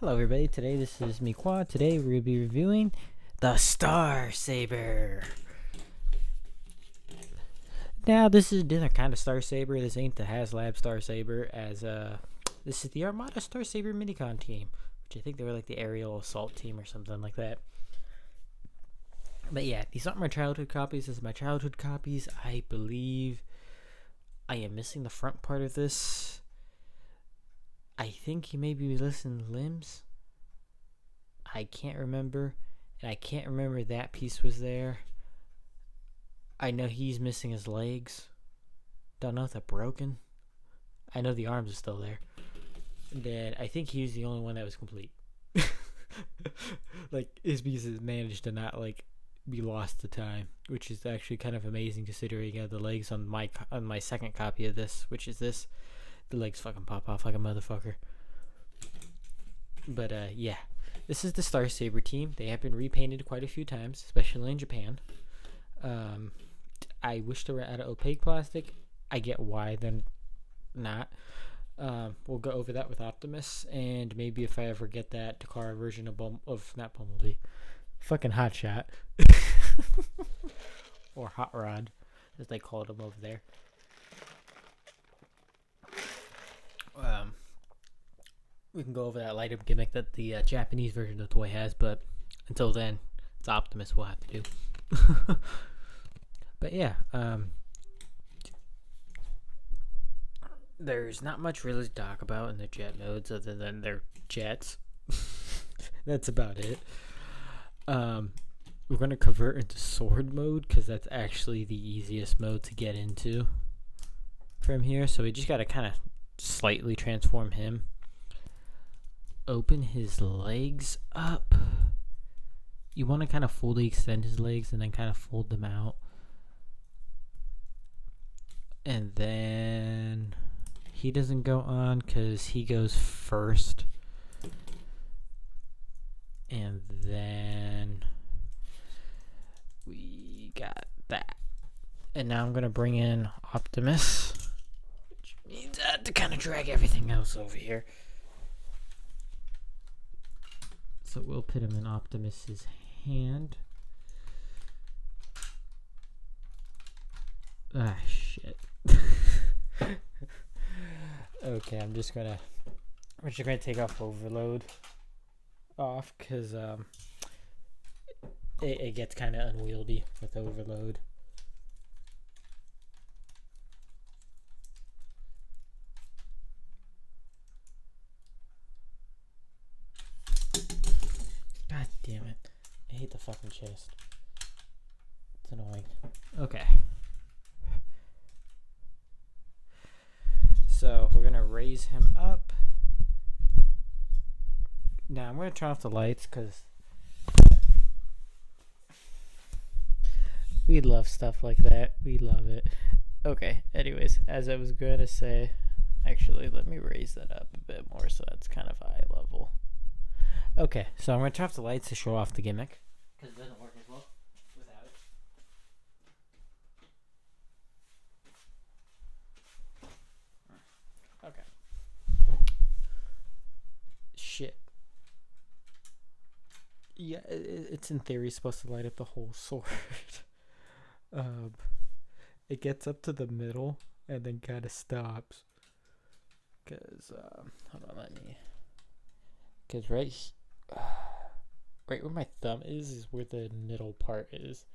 Hello everybody, today this is me Quad. Today we're going to be reviewing the Starsaber. Now this is a different kind of Starsaber. This ain't the HasLab Starsaber, as this is the Armada Starsaber Minicon team, which I think they were like the aerial assault team or something like that. But yeah, these aren't my childhood copies. This is my childhood copies. I believe I am missing the front part of this. I think he may be missing limbs. I can't remember. And I can't remember that piece was there. I know he's missing his legs. Don't know if they're broken. I know the arms are still there. And then I think he's the only one that was complete. Like, his pieces managed to not, like, be lost to time, which is actually kind of amazing considering the legs on my second copy of this, which is this. The legs fucking pop off like a motherfucker. But yeah, this is the Starsaber team. They have been repainted quite a few times, especially in Japan. I wish they were out of opaque plastic. I get why they're not. We'll go over that with Optimus, and maybe if I ever get that Takara version of not Bumblebee, fucking Hotshot, or Hot Rod, as they called him over there. We can go over that light up gimmick that the Japanese version of the toy has, but until then, it's Optimus we'll have to do. But yeah, there's not much really to talk about in the jet modes other than they're jets. That's about it. We're going to convert into sword mode because that's actually the easiest mode to get into from here. So we just got to kind of slightly transform him. Open his legs up. You want to kind of fully extend his legs and then kind of fold them out. And then he doesn't go on because he goes first. And then we got that. And now I'm going to bring in Optimus, which means I have to kind of drag everything else over here. So we'll put him in Optimus's hand. Ah, shit. Okay, we're just gonna take off overload because it gets kind of unwieldy with overload. God damn it. I hate the fucking chest. It's annoying. Okay. So we're gonna raise him up. Now I'm gonna turn off the lights because we love stuff like that. We love it. Okay, anyways, as I was gonna say, actually let me raise that up a bit more so that's kind of eye level. Okay, so I'm going to turn off the lights to show off the gimmick, because it doesn't work as well without it. Okay. Shit. Yeah, it's in theory supposed to light up the whole sword. It gets up to the middle and then kind of stops. Because, hold on, let me... Because right where my thumb is where the middle part is.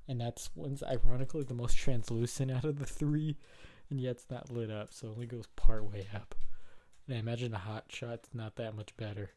And that's one's ironically the most translucent out of the three. And yet it's not lit up, so it only goes part way up. And I imagine the hot shot's not that much better.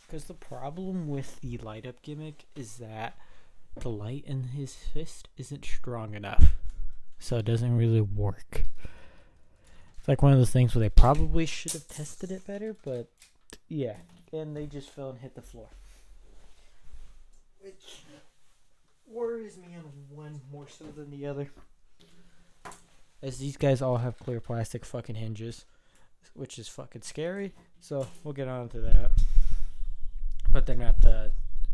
Because the problem with the light up gimmick is that the light in his fist isn't strong enough. So it doesn't really work. It's like one of those things where they probably should have tested it better, but yeah. And they just fell and hit the floor. Which worries me on one more so than the other. As these guys all have clear plastic fucking hinges. which is fucking scary. So we'll get on to that. But they're not the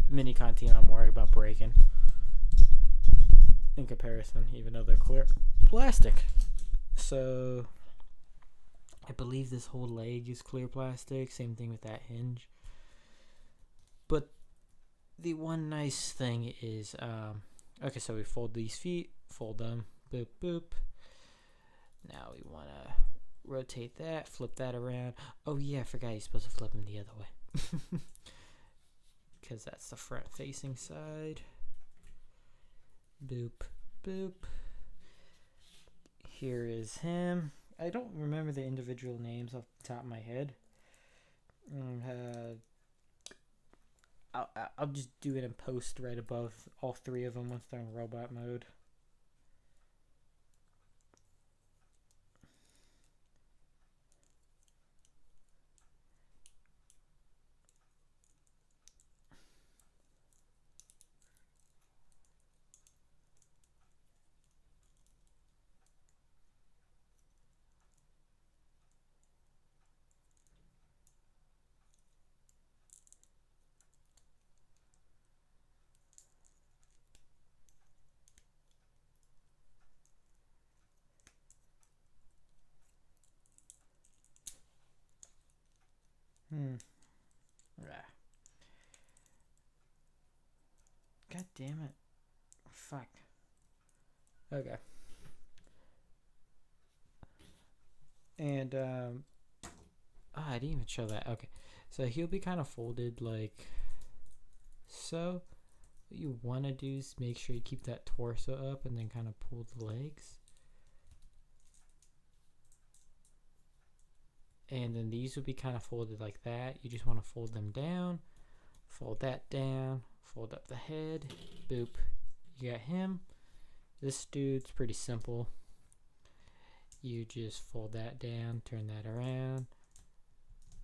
mini-con team I'm worried about breaking in comparison, even though they're clear plastic. So I believe this whole leg is clear plastic. Same thing with that hinge. But the one nice thing is, okay, so we fold these feet, fold them, boop, boop. Now we want to rotate that, flip that around. Oh yeah, I forgot you're supposed to flip them the other way. Because that's the front facing side. Boop, boop. Here is him. I don't remember the individual names off the top of my head. I'll just do it in post right above all three of them once they're in robot mode. God damn it. Fuck. Okay. And, I didn't even show that. Okay. So he'll be kind of folded like so. What you want to do is make sure you keep that torso up and then kind of pull the legs. And then these will be kind of folded like that. You just want to fold them down, fold that down, fold up the head, boop. You got him. This dude's pretty simple. You just fold that down, turn that around,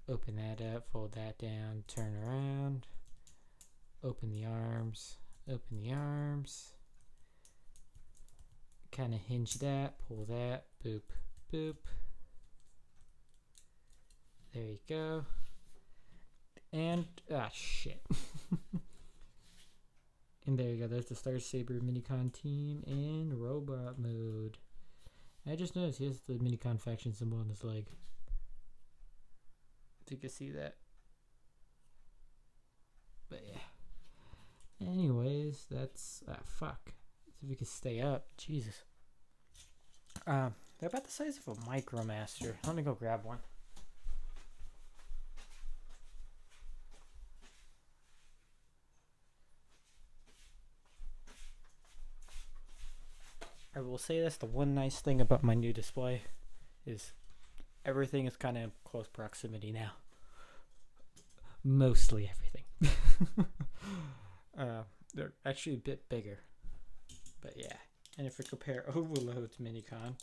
open that up, fold that down, turn around, open the arms, kind of hinge that, pull that, boop, boop. There you go. And, shit. And there you go. There's the Starsaber Minicon team in robot mode. I just noticed he has the Minicon faction symbol on his leg. If you can see that. But yeah. Anyways, that's... fuck. So if you can stay up. Jesus. They're about the size of a Micromaster. Let me go grab one. I will say that's the one nice thing about my new display is everything is kind of in close proximity now. Mostly everything. They're actually a bit bigger. But yeah. And if we compare Overload to Minicon,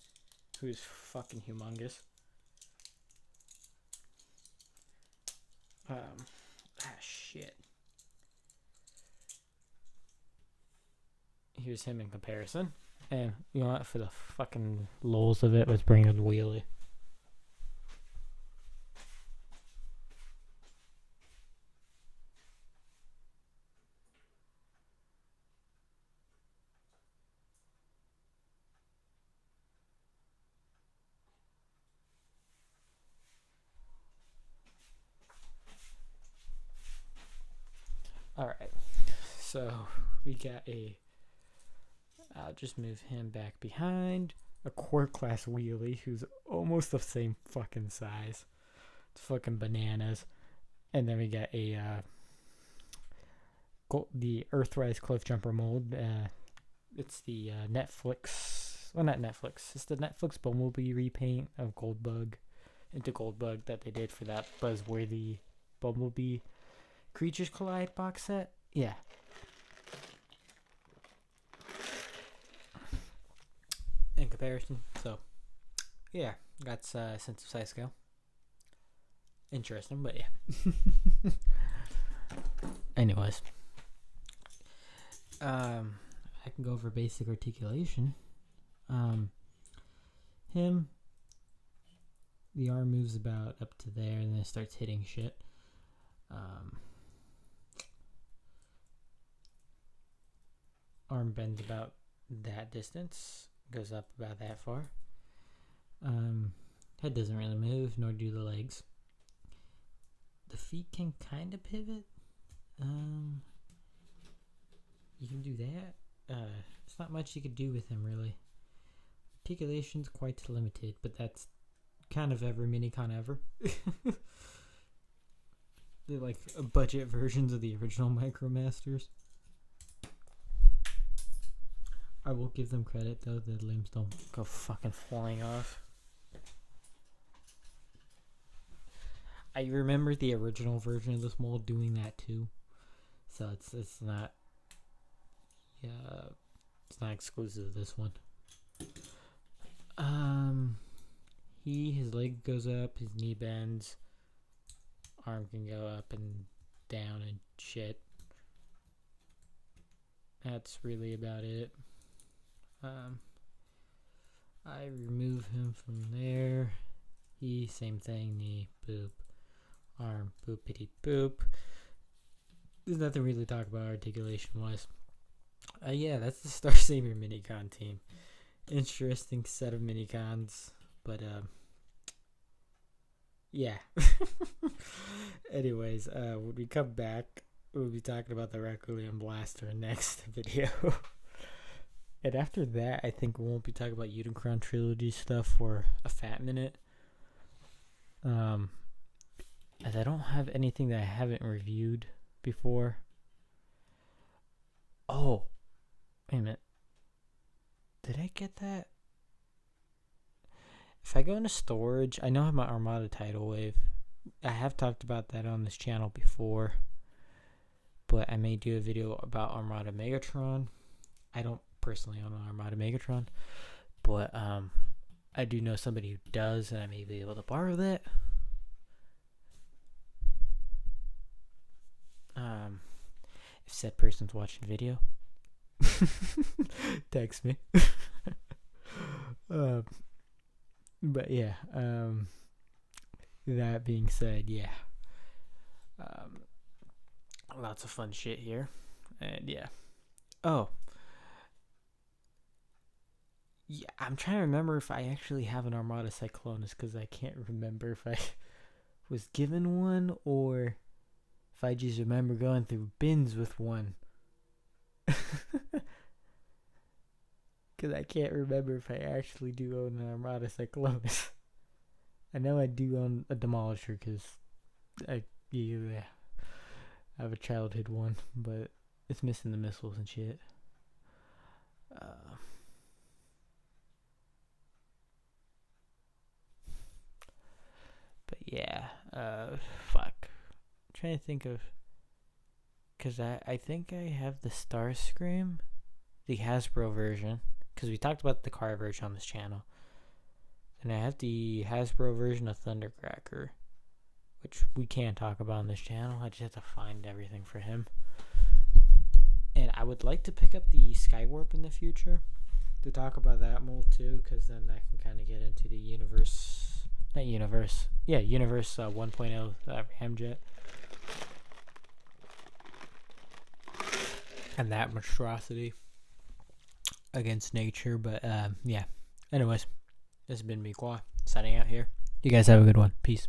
who's fucking humongous. Shit. Here's him in comparison. And you know what? For the fucking lols of it, let's bring in the wheelie. Alright. So, we got I'll just move him back behind. A Core Class wheelie who's almost the same fucking size. It's fucking bananas. And then we got the Earthrise Cliff Jumper mold. It's the Netflix... Well, not Netflix. It's the Netflix Bumblebee repaint of Goldbug into Goldbug that they did for that buzzworthy Bumblebee Creatures Collide box set. Yeah. In comparison, so yeah, that's sense of size scale. Interesting, but yeah. Anyways, I can go over basic articulation. Him, the arm moves about up to there, and then it starts hitting shit. Arm bends about that distance, goes up about that far. Head doesn't really move, nor do the legs. The feet can kind of pivot. You can do that. It's not much you could do with him, really. Articulation's quite limited, but that's kind of every minicon ever. They're like budget versions of the original Micromasters. I will give them credit, though. The limbs don't go fucking flying off. I remember the original version of this mold doing that too, so it's not it's not exclusive to this one. His leg goes up, his knee bends, arm can go up and down and shit. That's really about it. I remove him from there. Same thing, knee, boop. Arm, boopity boop. There's nothing really to talk about articulation wise. Yeah, that's the Starsaber minicon team. Interesting set of minicons, but yeah. Anyways, when we come back, we'll be talking about the Requiem Blaster next video. And after that, I think we won't be talking about Unicron Trilogy stuff for a fat minute. As I don't have anything that I haven't reviewed before. Oh, wait a minute. Did I get that? If I go into storage, I know I have my Armada Tidal Wave. I have talked about that on this channel before. But I may do a video about Armada Megatron. I don't personally own an Armada Megatron. But I do know somebody who does, and I may be able to borrow that. If said person's watching the video, text me. But yeah, that being said, yeah, lots of fun shit here, and yeah. Oh, yeah, I'm trying to remember if I actually have an Armada Cyclonus, because I can't remember if I was given one or if I just remember going through bins with one. Because I can't remember if I actually do own an Armada Cyclonus. I know I do own a Demolisher because I have a childhood one, but it's missing the missiles and shit. But yeah, fuck. I'm trying to think of, because I think I have the Starscream, the Hasbro version, because we talked about the car version on this channel, and I have the Hasbro version of Thundercracker, which we can talk about on this channel. I just have to find everything for him. And I would like to pick up the Skywarp in the future to talk about that mold too, because then I can kind of get into the Universe 1.0 Ramjet. And that monstrosity against nature. But yeah, anyways, this has been me, Kwa, signing out here. You guys have a good one. Peace.